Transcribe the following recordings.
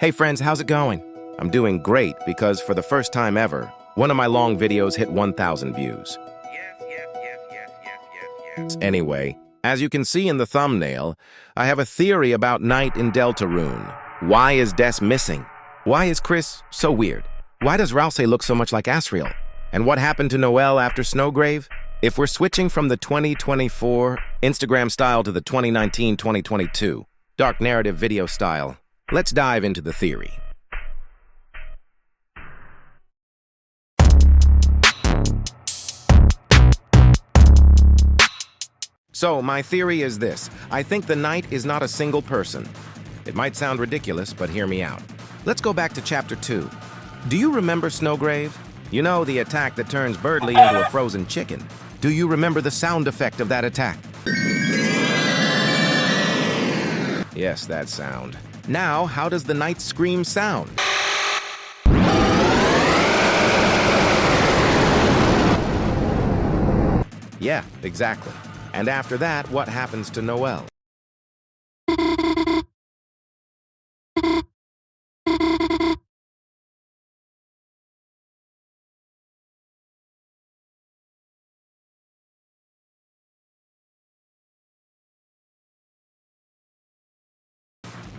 Hey friends, how's it going? I'm doing great because for the first time ever, one of my long videos hit 1,000 views. Anyway, as you can see in the thumbnail, I have a theory about Night in Deltarune. Why is Des missing? Why is Chris so weird? Why does Ralsei look so much like Asriel? And what happened to Noelle after Snowgrave? If we're switching from the 2024 Instagram style to the 2019-2022 dark narrative video style, let's dive into the theory. So, my theory is this. I think the Knight is not a single person. It might sound ridiculous, but hear me out. Let's go back to Chapter 2. Do you remember Snowgrave? You know, the attack that turns Birdly into a frozen chicken. Do you remember the sound effect of that attack? Yes, that sound. Now, how does the Knight's scream sound? Yeah, exactly. And after that, what happens to Noelle?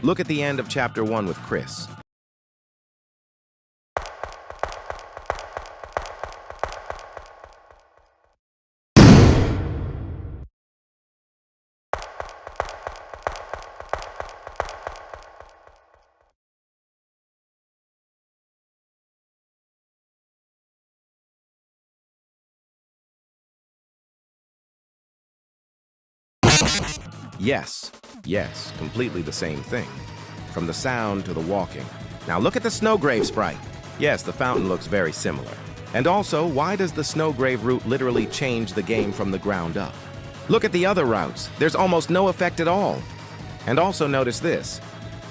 Look at the end of Chapter 1 with Chris. Yes, completely the same thing. From the sound to the walking. Now look at the Snowgrave sprite. Yes, the fountain looks very similar. And also, why does the Snowgrave route literally change the game from the ground up? Look at the other routes. There's almost no effect at all. And also notice this.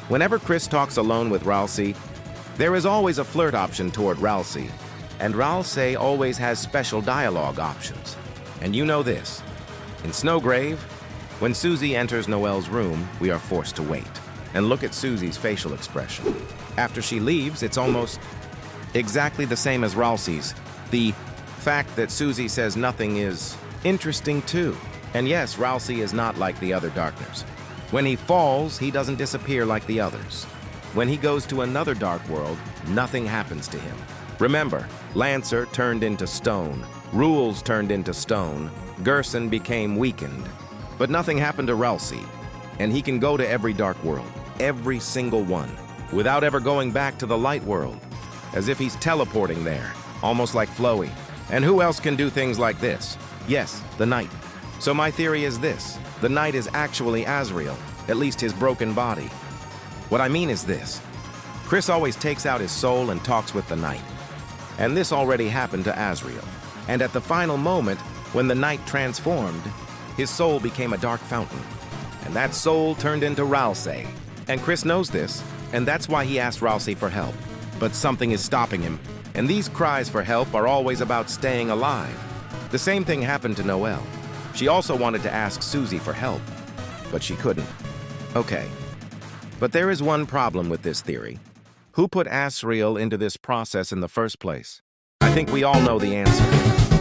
Whenever Chris talks alone with Ralsei, there is always a flirt option toward Ralsei. And Ralsei always has special dialogue options. And you know this. In Snowgrave, when Susie enters Noelle's room, we are forced to wait. And look at Susie's facial expression. After she leaves, it's almost exactly the same as Ralsei's. The fact that Susie says nothing is interesting too. And yes, Ralsei is not like the other Darkners. When he falls, he doesn't disappear like the others. When he goes to another dark world, nothing happens to him. Remember, Lancer turned into stone, Rules turned into stone, Gerson became weakened. But nothing happened to Ralsei, and he can go to every dark world, every single one, without ever going back to the light world, as if he's teleporting there, almost like Flowey. And who else can do things like this? Yes, the Knight. So my theory is this. The Knight is actually Asriel, at least his broken body. What I mean is this. Chris always takes out his soul and talks with the Knight. And this already happened to Asriel. And at the final moment, when the Knight transformed, his soul became a dark fountain. And that soul turned into Ralsei. And Chris knows this, and that's why he asked Ralsei for help. But something is stopping him, and these cries for help are always about staying alive. The same thing happened to Noelle. She also wanted to ask Susie for help, but she couldn't. Okay, but there is one problem with this theory. Who put Asriel into this process in the first place? I think we all know the answer.